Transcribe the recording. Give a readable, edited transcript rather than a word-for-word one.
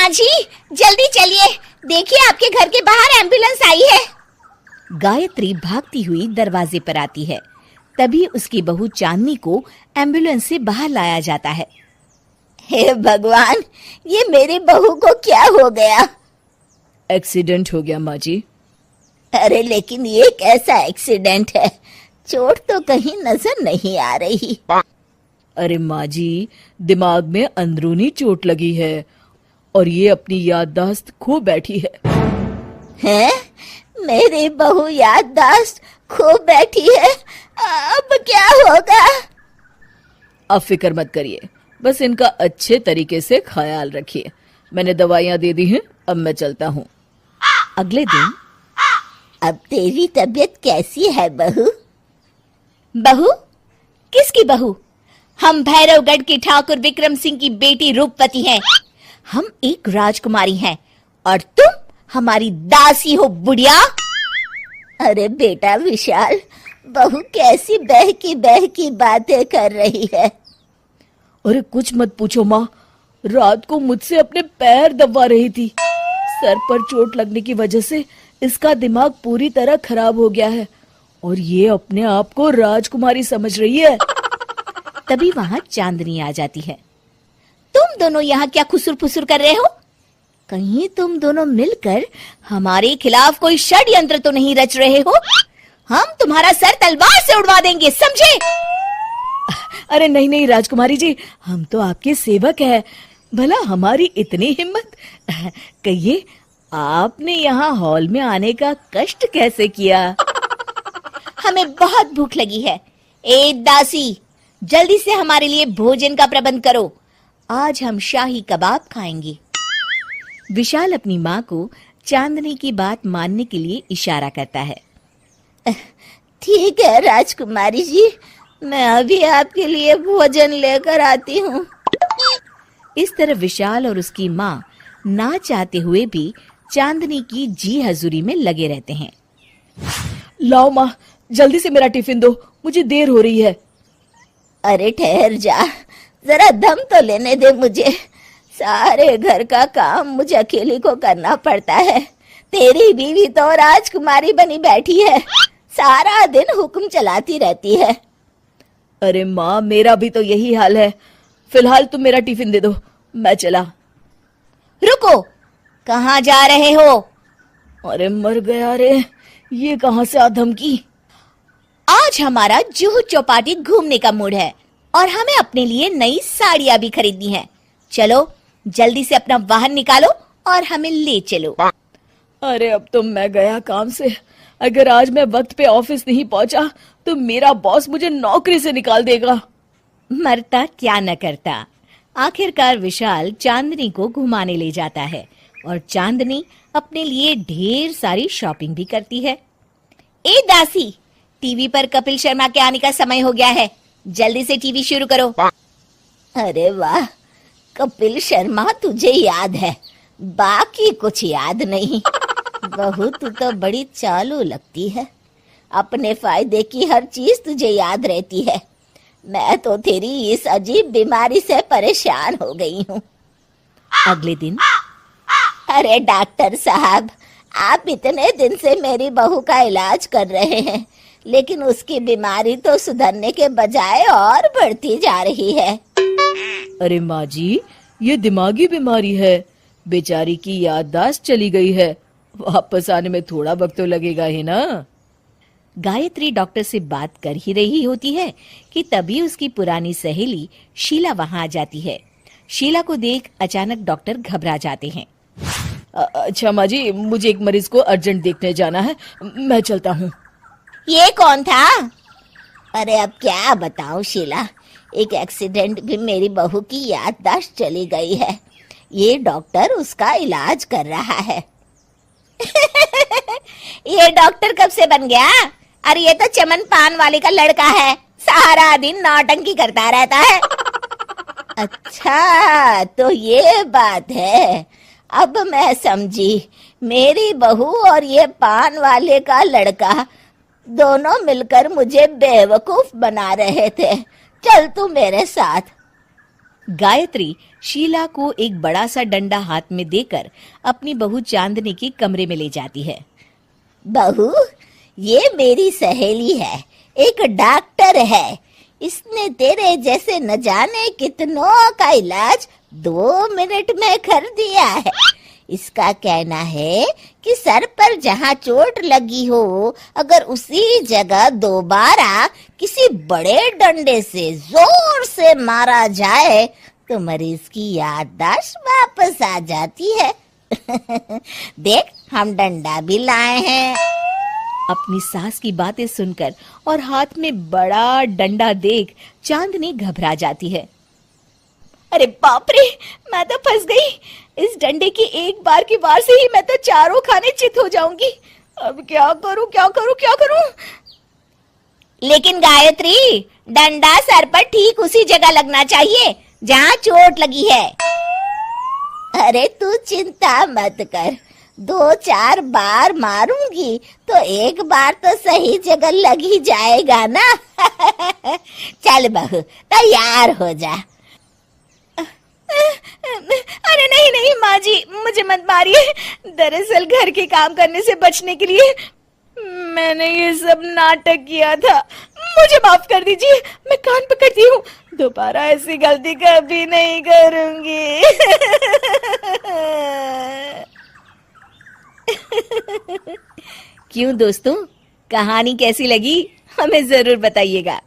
माँ जी जल्दी चलिए, देखिए आपके घर के बाहर एम्बुलेंस आई है। गायत्री भागती हुई दरवाजे पर आती है। तभी उसकी बहू चांदनी को एम्बुलेंस से बाहर लाया जाता है। हे भगवान, ये मेरी बहू को क्या हो गया? एक्सीडेंट हो गया माँ जी। अरे लेकिन ये कैसा एक्सीडेंट है? चोट तो कहीं नजर नहीं आ रही। अरे माँ जी, दिमाग में अंदरूनी चोट लगी है और ये अपनी याददाश्त खो बैठी है। हैं? मेरी बहू याददाश्त खो बैठी है, अब क्या होगा? अब फिक्र मत करिए, बस इनका अच्छे तरीके से ख्याल रखिए। मैंने दवाइयाँ दे दी हैं, अब मैं चलता हूँ। अगले दिन, अब तेरी तबीयत कैसी है बहू? बहू? किसकी बहू? हम भैरवगढ़ के ठाकुर विक्रम सिंह की बेटी रूपवती हैं। हम एक राजकुमारी हैं और तुम हमारी दासी हो बुढ़िया। अरे बेटा विशाल, बहू कैसी बहकी बातें कर रही है। अरे कुछ मत पूछो माँ, रात को मुझसे अपने पैर दबा रही थी। सर पर चोट लगने की वजह से इसका दिमाग पूरी तरह खराब हो गया है और ये अपने आप को राजकुमारी समझ रही है। तभी वहां चांदनी आ जाती है। तुम दोनों यहाँ क्या खुसुर फुसुर कर रहे हो? कहीं तुम दोनों मिलकर हमारे खिलाफ कोई षड्यंत्र तो नहीं रच रहे हो? हम तुम्हारा सर तलवार से उड़वा देंगे, समझे? अरे नहीं नहीं राजकुमारी जी, हम तो आपके सेवक हैं। भला हमारी इतनी हिम्मत। कहिए, आपने यहाँ हॉल में आने का कष्ट कैसे किया? हमें बहुत भूख लगी है। ए दासी, जल्दी से हमारे लिए भोजन का प्रबंध करो। आज हम शाही कबाब खाएंगे। विशाल अपनी माँ को चांदनी की बात मानने के लिए इशारा करता है। ठीक है राजकुमारी जी, मैं अभी आपके लिए भोजन लेकर आती हूँ। इस तरह विशाल और उसकी माँ ना चाहते हुए भी चांदनी की जी हजूरी में लगे रहते हैं। लाओ माँ, जल्दी से मेरा टिफिन दो, मुझे देर हो रही है। अरे ठहर जा, जरा दम तो लेने दे मुझे। सारे घर का काम मुझे अकेली को करना पड़ता है। तेरी बीवी तो राजकुमारी बनी बैठी है, सारा दिन हुक्म चलाती रहती है। अरे माँ, मेरा भी तो यही हाल है। फिलहाल तुम मेरा टिफिन दे दो, मैं चला। रुको, कहाँ जा रहे हो? अरे मर गया रे, ये कहाँ से आ धमकी? आज हमारा जुहू चौपाटी घूमने का मूड है और हमें अपने लिए नई साड़ियाँ भी खरीदनी है। चलो जल्दी से अपना वाहन निकालो और हमें ले चलो। अरे अब तो मैं गया काम से। अगर आज मैं वक्त पे ऑफिस नहीं पहुंचा तो मेरा बॉस मुझे नौकरी से निकाल देगा। मरता क्या न करता। आखिरकार विशाल चांदनी को घुमाने ले जाता है और चांदनी अपने लिए ढेर सारी शॉपिंग भी करती है। ए दासी, टीवी पर कपिल शर्मा के आने का समय हो गया है, जल्दी से टीवी शुरू करो। अरे वाह, कपिल शर्मा तुझे याद है, बाकी कुछ याद नहीं। बहू तू तो बड़ी चालू लगती है, अपने फायदे की हर चीज तुझे याद रहती है। मैं तो तेरी इस अजीब बीमारी से परेशान हो गई हूँ। अगले दिन, अरे डॉक्टर साहब, आप इतने दिन से मेरी बहू का इलाज कर रहे हैं, लेकिन उसकी बीमारी तो सुधरने के बजाय और बढ़ती जा रही है। अरे माँ जी, ये दिमागी बीमारी है, बेचारी की याददाश्त चली गई है, वापस आने में थोड़ा वक्त तो लगेगा ही ना। गायत्री डॉक्टर से बात कर ही रही होती है कि तभी उसकी पुरानी सहेली शीला वहां आ जाती है। शीला को देख अचानक डॉक्टर घबरा जाते हैं। अच्छा माँ जी, मुझे एक मरीज को अर्जेंट देखने जाना है, मैं चलता हूँ। ये कौन था? अरे अब क्या बताऊं शीला, एक एक्सीडेंट भी मेरी बहू की याददाश्त चली गई है। ये डॉक्टर उसका इलाज कर रहा है। ये डॉक्टर कब से बन गया? अरे ये तो चमन पान वाले का लड़का है, सारा दिन नौटंकी करता रहता है। अच्छा तो ये बात है, अब मैं समझी। मेरी बहू और ये पान वाले का लड़का दोनों मिलकर मुझे बेवकूफ बना रहे थे। चल तू मेरे साथ। गायत्री शीला को एक बड़ा सा डंडा हाथ में देकर अपनी बहू चांदनी के कमरे में ले जाती है। बहू, ये मेरी सहेली है, एक डॉक्टर है। इसने तेरे जैसे न जाने कितनों का इलाज 2 मिनट में कर दिया है। इसका कहना है कि सर पर जहाँ चोट लगी हो, अगर उसी जगह दोबारा किसी बड़े डंडे से जोर से मारा जाए तो मरीज की याददाश्त वापस आ जाती है। देख, हम डंडा भी लाए हैं। अपनी सास की बातें सुनकर और हाथ में बड़ा डंडा देख चांदनी घबरा जाती है। अरे बाप रे, मैं तो फंस गई। इस डंडे की एक बार की वार से ही मैं तो चारों खाने चित हो जाऊंगी। अब क्या करूं, क्या करूं, क्या करूं? लेकिन गायत्री, डंडा सर पर ठीक उसी जगह लगना चाहिए जहाँ चोट लगी है। अरे तू चिंता मत कर, 2-4 बार मारूंगी तो एक बार तो सही जगह लग ही जाएगा ना। चल बहू, तैयार हो जा। अरे नहीं नहीं माँ जी, मुझे मत मारिए। दरअसल घर के काम करने से बचने के लिए मैंने ये सब नाटक किया था। मुझे माफ कर दीजिए, मैं कान पकड़ती हूँ। दोबारा ऐसी गलती कभी नहीं करूंगी। क्यों दोस्तों, कहानी कैसी लगी हमें जरूर बताइएगा।